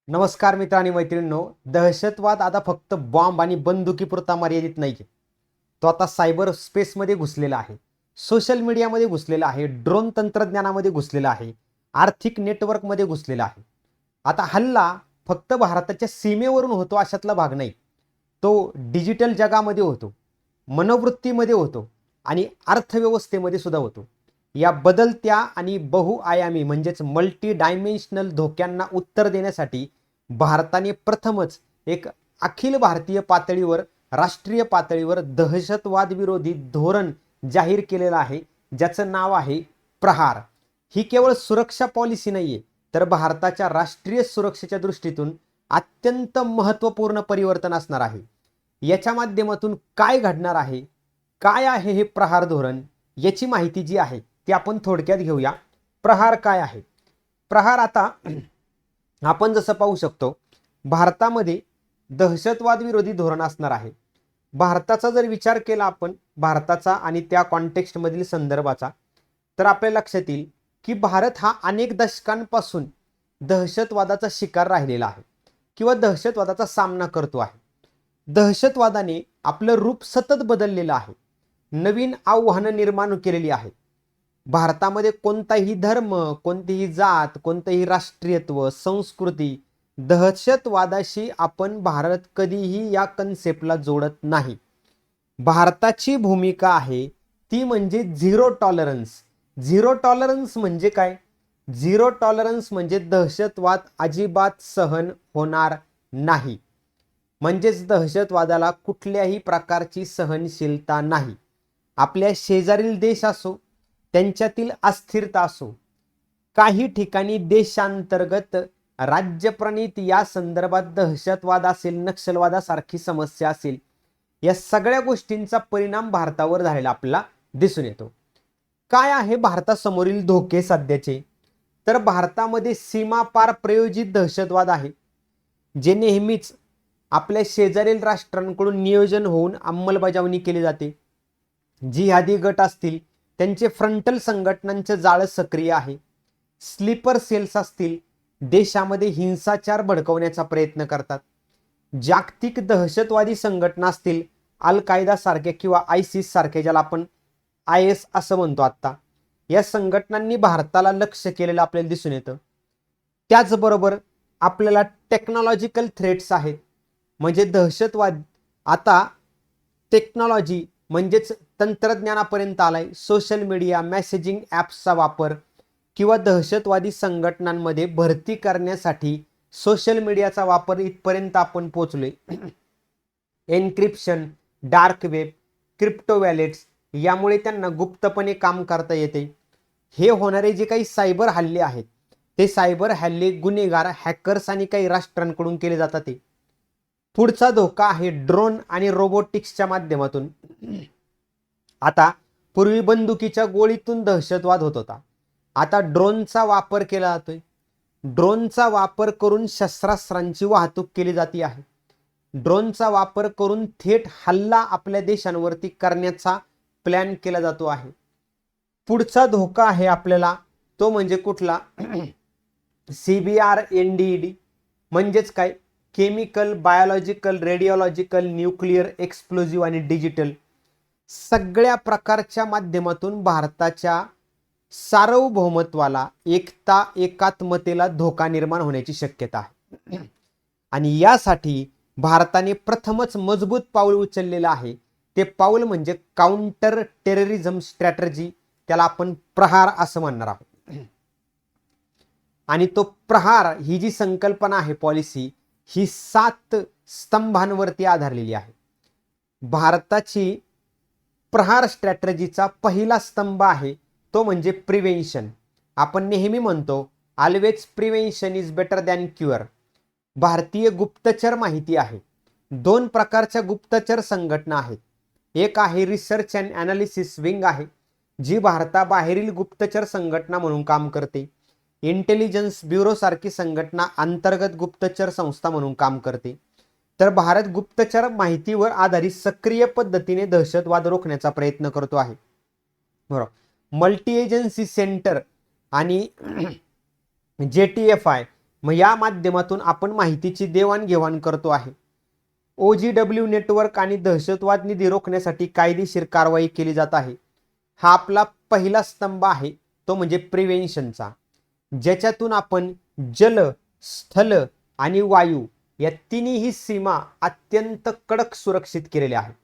नमस्कार मित्र आणि मैत्रिणींनो. दहशतवाद आता फक्त बॉम्ब आणि बंदुकीपुरता मर्यादित नाही. तो आता सायबर स्पेसमध्ये घुसलेला आहे, सोशल मीडियामध्ये घुसलेला आहे, ड्रोन तंत्रज्ञानामध्ये घुसलेला आहे, आर्थिक नेटवर्कमध्ये घुसलेला आहे. आता हल्ला फक्त भारताच्या सीमेवरून होतो अशातला भाग नाही, तो डिजिटल जगामध्ये होतो, मनोवृत्तीमध्ये होतो आणि अर्थव्यवस्थेमध्ये सुद्धा होतो. या बदलत्या आणि बहुआयामी म्हणजेच मल्टी डायमेन्शनल धोक्यांना उत्तर देण्यासाठी भारताने प्रथमच एक अखिल भारतीय पातळीवर, राष्ट्रीय पातळीवर दहशतवाद विरोधी धोरण जाहीर केलेलं आहे, ज्याचं नाव आहे प्रहार. ही केवळ सुरक्षा पॉलिसी नाहीये, तर भारताच्या राष्ट्रीय सुरक्षेच्या दृष्टीतून अत्यंत महत्त्वपूर्ण परिवर्तन असणार आहे. याच्या माध्यमातून काय घडणार आहे, काय आहे हे प्रहार धोरण, याची माहिती जी आहे ती आपण थोडक्यात घेऊया. प्रहार काय आहे? प्रहार आता आपण जसं पाहू शकतो, भारतामध्ये दहशतवाद विरोधी धोरण असणार आहे. भारताचा जर विचार केला आपण, भारताचा आणि त्या कॉन्टेक्स्टमधील संदर्भाचा, तर आपल्या लक्षात येईल की भारत हा अनेक दशकांपासून दहशतवादाचा शिकार राहिलेला आहे किंवा दहशतवादाचा सामना करतो आहे. दहशतवादाने आपलं रूप सतत बदललेलं आहे, नवीन आव्हानं निर्माण केलेली आहेत. भारतामध्ये कोणताही धर्म, कोणतीही जात, कोणतेही राष्ट्रीयत्व, संस्कृती, दहशतवादाशी आपण भारत कधीही या कन्सेप्टला जोडत नाही. भारताची भूमिका आहे ती म्हणजे झिरो टॉलरन्स. झिरो टॉलरन्स म्हणजे काय? झिरो टॉलरन्स म्हणजे दहशतवाद अजिबात सहन होणार नाही. म्हणजेच दहशतवादाला कुठल्याही प्रकारची सहनशीलता नाही. आपल्या शेजारील देश असो, त्यांच्यातील अस्थिरता असो, काही ठिकाणी देशांतर्गत राज्यप्रणीत या संदर्भात दहशतवाद असेल, नक्षलवादासारखी समस्या असेल, या सगळ्या गोष्टींचा परिणाम भारतावर झालेला आपल्याला दिसून येतो. काय आहे भारतासमोरील धोके सध्याचे? तर भारतामध्ये सीमापार प्रायोजित दहशतवाद आहे, जे नेहमीच आपल्या शेजारील राष्ट्रांकडून नियोजन होऊन अंमलबजावणी केली जाते. जिहादी गट असतील, त्यांचे फ्रंटल संघटनांचे जाळं सक्रिय आहे. स्लीपर सेल्स असतील, देशामध्ये हिंसाचार भडकवण्याचा प्रयत्न करतात. जागतिक दहशतवादी संघटना असतील, अल कायदा सारख्या किंवा आयसिस सारख्या, ज्याला आपण IS असं म्हणतो आत्ता, या संघटनांनी भारताला लक्ष केलेलं आपल्याला दिसून येतं. त्याचबरोबर आपल्याला टेक्नॉलॉजिकल थ्रेट्स आहेत, म्हणजे दहशतवाद आता टेक्नॉलॉजी म्हणजेच तंत्रज्ञानापर्यंत आलाय. सोशल मीडिया, मेसेजिंग ॲप्सचा वापर किंवा दहशतवादी संघटनांमध्ये भरती करण्यासाठी सोशल मीडियाचा वापर इथपर्यंत आपण पोहोचलोय. एन्क्रिप्शन, डार्क वेब, क्रिप्टो वॅलेट्स, यामुळे त्यांना गुप्तपणे काम करता येते. हे होणारे जे काही सायबर हल्ले आहेत, ते सायबर हल्ले गुन्हेगार, हॅकर्स आणि काही राष्ट्रांकडून केले जातात. ते पुढचा धोका आहे ड्रोन आणि रोबोटिक्सच्या माध्यमातून. आता पूर्वी बंदुकीच्या गोळीतून दहशतवाद होत होता, आता ड्रोनचा वापर केला जातोय. ड्रोनचा वापर करून शस्त्रास्त्रांची वाहतूक केली जाते आहे. ड्रोनचा वापर करून थेट हल्ला आपल्या देशांवरती करण्याचा प्लॅन केला जातो आहे. पुढचा धोका आहे आपल्याला, तो म्हणजे कुठला? CBRNDED म्हणजेच काय? केमिकल, बायोलॉजिकल, रेडिओलॉजिकल, न्यूक्लिअर, एक्सप्लोजिव्ह आणि डिजिटल. सगळ्या प्रकारच्या माध्यमातून भारताच्या सार्वभौमत्वाला, एकता, एकात्मतेला धोका निर्माण होण्याची शक्यता आहे. आणि यासाठी भारताने प्रथमच मजबूत पाऊल उचललेलं आहे. ते पाऊल म्हणजे काउंटर टेररिझम स्ट्रॅटर्जी, त्याला आपण प्रहार असं म्हणणार आहोत. आणि तो प्रहार ही जी संकल्पना आहे, पॉलिसी, ही 7 स्तंभांवरती आधारलेली आहे. भारताची प्रहार स्ट्रॅटर्जीचा पहिला स्तंभ आहे तो म्हणजे प्रिव्हेन्शन. आपण नेहमी म्हणतो always prevention is better than cure. भारतीय गुप्तचर माहिती आहे. 2 प्रकारच्या गुप्तचर संघटना आहेत. एक आहे रिसर्च अँड ॲनालिसिस विंग आहे, जी भारताबाहेरील गुप्तचर संघटना म्हणून काम करते. इंटेलिजन्स ब्युरो सारखी संघटना अंतर्गत गुप्तचर संस्था म्हणून काम करते. तर भारत गुप्तचर माहितीवर आधारित सक्रिय पद्धतीने दहशतवाद रोखण्याचा प्रयत्न करतो आहे. बरोबर. मल्टी एजन्सी सेंटर आणि JTFI मग या माध्यमातून आपण माहितीची देवाणघेवाण करतो आहे. OGW नेटवर्क आणि दहशतवाद निधी रोखण्यासाठी कायदेशीर कारवाई केली जात आहे. हा आपला पहिला स्तंभ आहे, तो म्हणजे प्रिव्हेन्शनचा, ज्याच्यातून आपण जल, स्थल आणि वायू या तिन्ही सीमा अत्यंत कडक सुरक्षित केलेल्या आहेत.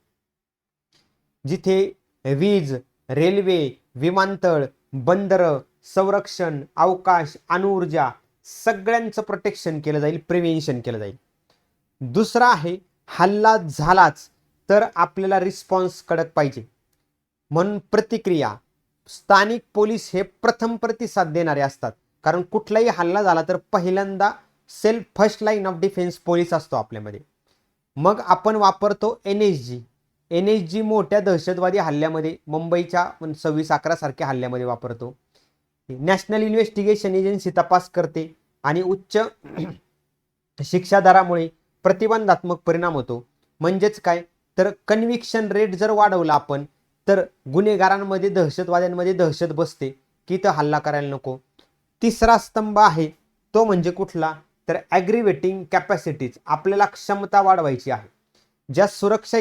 जिथे वीज, रेल्वे, विमानतळ, बंदरं, संरक्षण, अवकाश, अणुऊर्जा सगळ्यांचं प्रोटेक्शन केलं जाईल, प्रिव्हेन्शन केलं जाईल. दुसरा आहे, हल्ला झालाच तर आपल्याला रिस्पॉन्स कडक पाहिजे, म्हणून प्रतिक्रिया. स्थानिक पोलीस हे प्रथम प्रतिसाद देणारे असतात, कारण कुठलाही हल्ला झाला तर पहिल्यांदा first line of defence police असतो आपल्यामध्ये. मग आपण वापरतो NSG मोठ्या दहशतवादी हल्ल्यामध्ये, मुंबईच्या 26/11 सारख्या हल्ल्यामध्ये वापरतो. नॅशनल इन्व्हेस्टिगेशन एजन्सी तपास करते आणि उच्च शिक्षादरामुळे प्रतिबंधात्मक परिणाम होतो. म्हणजेच काय, तर कन्व्हिक्शन रेट जर वाढवला आपण तर गुन्हेगारांमध्ये, दहशतवाद्यांमध्ये दहशत बसते की तर हल्ला करायला नको. तिसरा स्तंभ आहे तो म्हणजे कुठला, तर ॲग्रिवेटिंग कॅपॅसिटीज. आपल्याला क्षमता वाढवायची आहे. ज्या सुरक्षा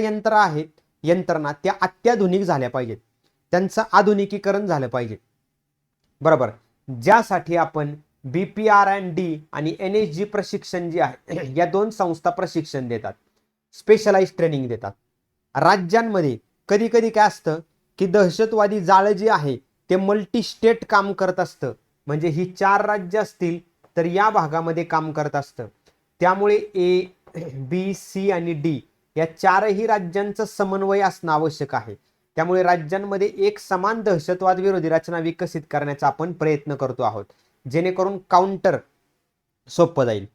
यंत्रणा त्या अत्याधुनिक झाल्या पाहिजेत, त्यांचं आधुनिकीकरण झालं पाहिजे, बरोबर. ज्यासाठी आपण BPR&D आणि NSG प्रशिक्षण जे आहे, या दोन संस्था प्रशिक्षण देतात, स्पेशलाइज ट्रेनिंग देतात. राज्यांमध्ये कधी कधी काय असतं की दहशतवादी जाळं जे आहे ते मल्टी स्टेट काम करत असतं. म्हणजे ही 4 राज्य असतील तर या भागामध्ये काम करत असतं. त्यामुळे A, B, C आणि D या 4ही राज्यांचं समन्वय असणं आवश्यक आहे. त्यामुळे राज्यांमध्ये एक समान दहशतवाद विरोधी रचना विकसित करण्याचा आपण प्रयत्न करतो आहोत, जेणेकरून काउंटर सोपं जाईल.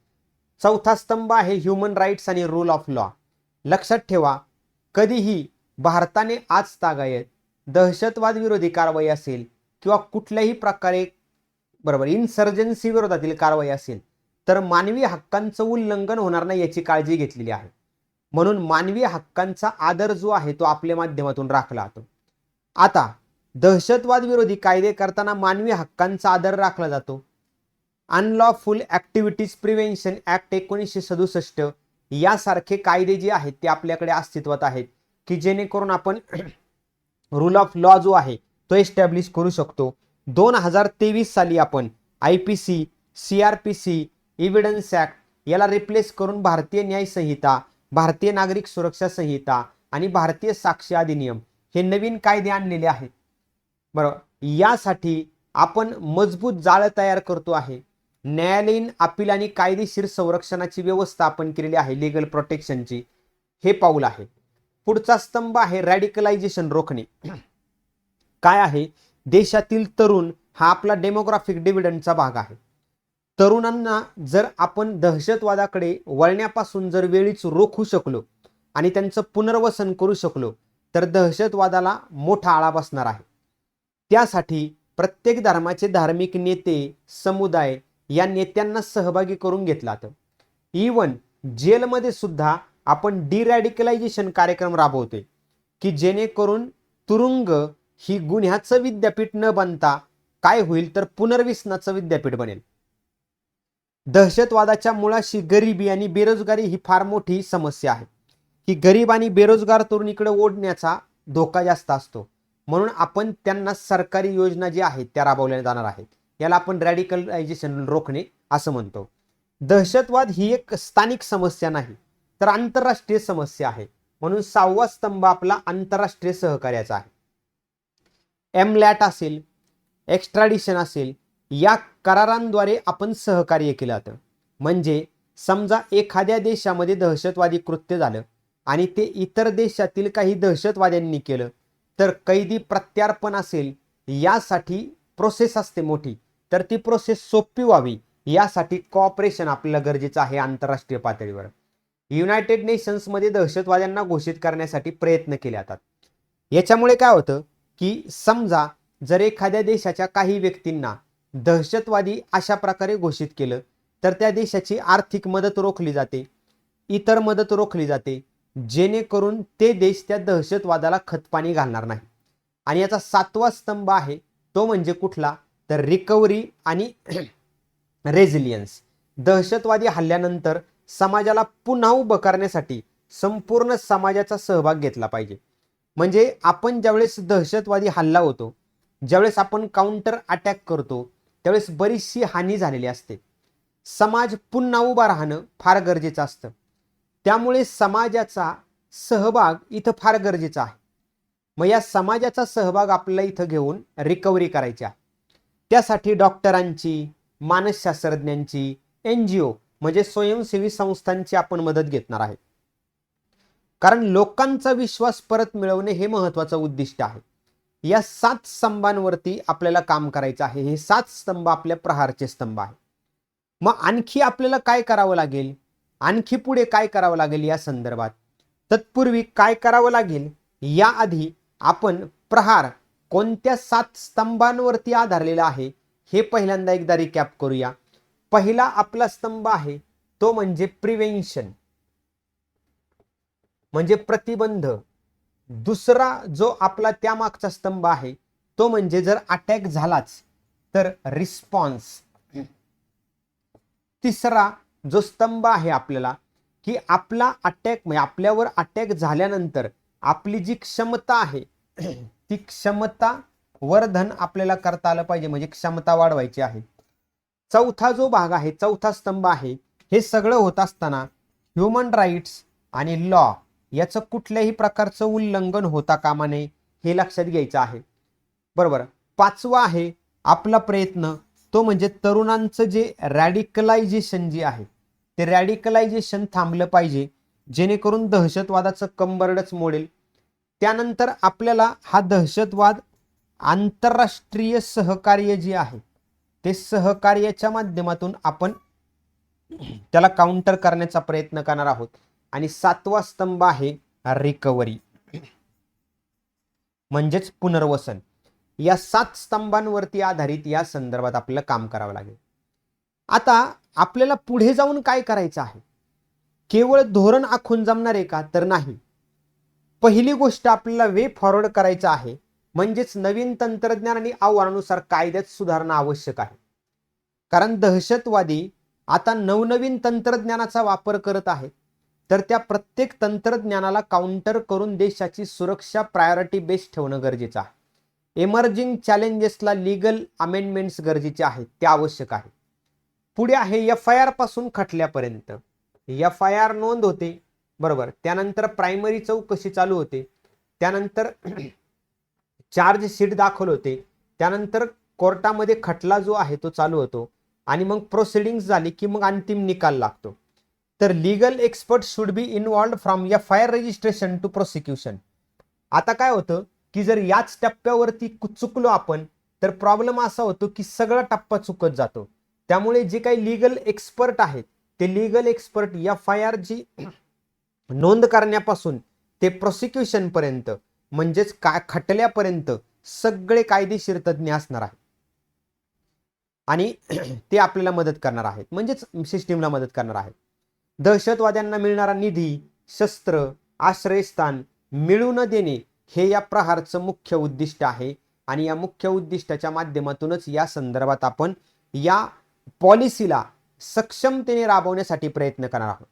चौथा स्तंभ आहे ह्युमन राईट्स आणि रूल ऑफ लॉ. लक्षात ठेवा, कधीही भारताने आज तागायत दहशतवाद विरोधी कारवाई असेल किंवा कुठल्याही प्रकारे, बरोबर, इन्सर्जन्सी विरोधातील कारवाई असेल तर मानवी हक्कांचं उल्लंघन होणार नाही याची काळजी घेतलेली आहे. म्हणून मानवी हक्कांचा आदर जो आहे तो आपल्या माध्यमातून राखला जातो. आता दहशतवाद विरोधी कायदे करताना मानवी हक्कांचा आदर राखला जातो. अनलॉफुल ॲक्टिव्हिटीज प्रिव्हेन्शन ॲक्ट 1967 यासारखे कायदे जे आहेत ते आपल्याकडे अस्तित्वात आहेत, की जेणेकरून आपण रूल ऑफ लॉ जो आहे तो एस्टॅब्लिश करू शकतो. 2023 साली आपण IPC, CRPC, एव्हिडन्स ॲक्ट याला रिप्लेस करून भारतीय न्याय संहिता, भारतीय नागरिक सुरक्षा संहिता आणि भारतीय साक्ष अधिनियम हे नवीन कायदे आणलेले आहेत, बरोबर. यासाठी आपण मजबूत जाळं तयार करतो आहे. न्यायालयीन अपील आणि कायदेशीर संरक्षणाची व्यवस्था आपण केलेली आहे, लीगल प्रोटेक्शनची. हे पाऊल आहे. पुढचा स्तंभ आहे रॅडिकलायझेशन रोखणे. काय आहे, देशातील तरुण हा आपला डेमोग्राफिक डिव्हिडंडचा भाग आहे. तरुणांना जर आपण दहशतवादाकडे वळण्यापासून जर वेळीच रोखू शकलो आणि त्यांचं पुनर्वसन करू शकलो तर दहशतवादाला मोठा आळा बसणार आहे. त्यासाठी प्रत्येक धर्माचे धार्मिक नेते, समुदाय या नेत्यांना सहभागी करून घेतला. तर इवन जेलमध्ये सुद्धा आपण डिरॅडिकलायझेशन कार्यक्रम राबवतोय, की जेणेकरून तुरुंग ही गुन्ह्याचं विद्यापीठ न बनता काय होईल तर पुनर्वसनाचं विद्यापीठ बनेल. दहशतवादाच्या मुळाशी गरिबी आणि बेरोजगारी ही फार मोठी समस्या आहे, की गरीब आणि बेरोजगार तरुणीकडे ओढण्याचा धोका जास्त असतो. म्हणून आपण त्यांना सरकारी योजना ज्या आहेत त्या राबवल्या जाणार आहेत. याला आपण रॅडिकलायझेशन रोखणे असं म्हणतो. दहशतवाद ही एक स्थानिक समस्या नाही तर आंतरराष्ट्रीय समस्या आहे. म्हणून 6वा स्तंभ आपला आंतरराष्ट्रीय सहकार्याचा आहे. MLAT असेल, एक्स्ट्राडिशन असेल, या करारांद्वारे आपण सहकार्य केलं जातं. म्हणजे समजा एखाद्या देशामध्ये दहशतवादी कृत्य झालं आणि ते इतर देशातील काही दहशतवाद्यांनी केलं तर कैदी प्रत्यार्पण असेल, यासाठी प्रोसेस असते मोठी, तर ती प्रोसेस सोपी व्हावी यासाठी कॉपरेशन आपल्याला गरजेचं आहे आंतरराष्ट्रीय पातळीवर. युनायटेड नेशन्समध्ये दहशतवाद्यांना घोषित करण्यासाठी प्रयत्न केले जातात. याच्यामुळे काय होतं की समजा जर एखाद्या देशाच्या काही व्यक्तींना दहशतवादी अशा प्रकारे घोषित केलं तर त्या देशाची आर्थिक मदत रोखली जाते, इतर मदत रोखली जाते, जेणेकरून ते देश त्या दहशतवादाला खतपाणी घालणार नाही. आणि याचा 7वा स्तंभ आहे तो म्हणजे कुठला तर रिकव्हरी आणि रेझिलियन्स. दहशतवादी हल्ल्यानंतर समाजाला पुन्हा उभं करण्यासाठी संपूर्ण समाजाचा सहभाग घेतला पाहिजे. म्हणजे आपण ज्यावेळेस दहशतवादी हल्ला होतो, ज्यावेळेस आपण काउंटर अटॅक करतो, त्यावेळेस बरीचशी हानी झालेली असते. समाज पुन्हा उभा राहणं फार गरजेचं असतं. त्यामुळे समाजाचा सहभाग इथं फार गरजेचा आहे. मग या समाजाचा सहभाग आपल्याला इथं घेऊन रिकव्हरी करायची आहे. त्यासाठी डॉक्टरांची, मानसशास्त्रज्ञांची, NGO म्हणजे स्वयंसेवी संस्थांची आपण मदत घेणार आहे. कारण लोकांचा विश्वास परत मिळवणे हे महत्त्वाचं उद्दिष्ट आहे. या 7 स्तंभांवरती आपल्याला काम करायचं आहे. हे 7 स्तंभ आपल्या प्रहारचे स्तंभ आहे. मग आणखी आपल्याला काय करावं लागेल, आणखी पुढे काय करावं लागेल या संदर्भात? तत्पूर्वी काय करावं लागेल, याआधी आपण प्रहार कोणत्या 7 स्तंभांवरती आधारलेला आहे हे पहिल्यांदा एकदा रिकॅप करूया. पहिला आपला स्तंभ आहे तो म्हणजे प्रिव्हेन्शन, म्हणजे प्रतिबंध. दुसरा जो आपला त्यामागचा स्तंभ आहे तो म्हणजे जर अटॅक झालाच तर रिस्पॉन्स. तिसरा जो स्तंभ आहे आपल्याला की आपला अटॅक म्हणजे आपल्यावर अटॅक झाल्यानंतर आपली जी क्षमता आहे ती क्षमता वर्धन आपल्याला करता आलं पाहिजे, म्हणजे क्षमता वाढवायची आहे. चौथा जो भाग आहे, चौथा स्तंभ आहे, हे सगळं होत असताना ह्युमन राईट्स आणि लॉ याचं कुठल्याही प्रकारचं उल्लंघन होता कामा नये हे लक्षात घ्यायचं आहे. बरोबर. पाचवा आहे आपला प्रयत्न तो म्हणजे तरुणांचं जे रॅडिकलायझेशन जे आहे ते रॅडिकलायझेशन थांबलं पाहिजे, जेणेकरून दहशतवादाचं कंबरडच मोडेल. त्यानंतर आपल्याला हा दहशतवाद आंतरराष्ट्रीय सहकार्य जे आहे ते सहकार्याच्या माध्यमातून आपण त्याला काउंटर करण्याचा प्रयत्न करणार आहोत. आणि 7वा स्तंभ आहे रिकव्हरी म्हणजेच पुनर्वसन. या 7 स्तंभांवरती आधारित या संदर्भात आपल्याला काम करावं लागेल. आता आपल्याला पुढे जाऊन काय करायचं आहे? केवळ धोरण आखून जमणार आहे का? तर नाही. पहिली गोष्ट आपल्याला वे फॉरवर्ड करायचं आहे, म्हणजेच नवीन तंत्रज्ञान आणि आव्हानानुसार कायद्यात सुधारणा आवश्यक आहे. कारण दहशतवादी आता नवनवीन तंत्रज्ञानाचा वापर करत आहेत, तर त्या प्रत्येक तंत्रज्ञानाला काउंटर करून देशाची सुरक्षा प्रायोरिटी बेस ठेवणं गरजेचं आहे. इमर्जिंग चॅलेंजेसला लीगल अमेंडमेंट्स गरजेचे आहेत, ते आवश्यक आहे. पुढे आहे FIR पासून खटल्यापर्यंत. FIR नोंद होते, बरोबर. त्यानंतर प्रायमरी चौकशी चालू होते, त्यानंतर चार्जशीट दाखल होते, त्यानंतर कोर्टामध्ये खटला जो आहे तो चालू होतो आणि मग प्रोसिडिंग्स झाली की मग अंतिम निकाल लागतो. तर legal expert should be involved from FIR registration to prosecution. आता काय होतं की जर याच टप्प्यावरती चुकलो आपण तर प्रॉब्लेम असा होतो की सगळा टप्पा चुकत जातो. त्यामुळे जे काही लीगल एक्सपर्ट आहेत ते लीगल एक्सपर्ट FIR ची नोंद करण्यापासून ते प्रोसिक्युशन पर्यंत म्हणजेच खटल्यापर्यंत सगळे कायदेशीर तज्ञ असणार आहेत आणि ते आपल्याला मदत करणार आहेत, म्हणजेच सिस्टीमला मदत करणार आहेत. दहशतवाद्यांना मिळणारा निधी, शस्त्र, आश्रयस्थान मिळू न देणे हे या प्रहारचं मुख्य उद्दिष्ट आहे आणि या मुख्य उद्दिष्टाच्या माध्यमातूनच या संदर्भात आपण या पॉलिसीला सक्षमतेने राबवण्यासाठी प्रयत्न करणार आहोत.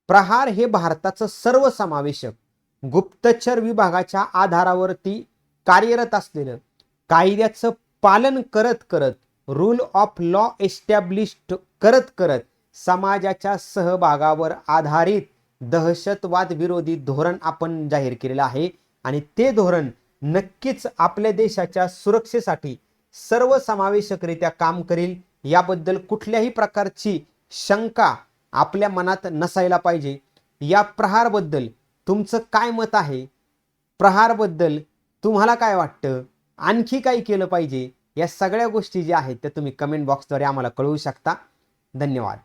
प्रहार हे भारताचं सर्वसमावेशक गुप्तचर विभागाच्या आधारावरती कार्यरत असलेलं, कायद्याचं पालन करत करत, रूल ऑफ लॉ एस्टॅब्लिश्ड करत करत समाजाच्या सहभागावर आधारित दहशतवाद विरोधी धोरण आपण जाहीर केलेलं आहे आणि ते धोरण नक्कीच आपल्या देशाच्या सुरक्षेसाठी सर्वसमावेशकरित्या काम करेल, याबद्दल कुठल्याही प्रकारची शंका आपल्या मनात नसायला पाहिजे. या प्रहारबद्दल तुमचं काय मत आहे? प्रहारबद्दल तुम्हाला काय वाटतं? आणखी काय केलं पाहिजे? या सगळ्या गोष्टी ज्या आहेत त्या तुम्ही कमेंट बॉक्सद्वारे आम्हाला कळवू शकता. धन्यवाद.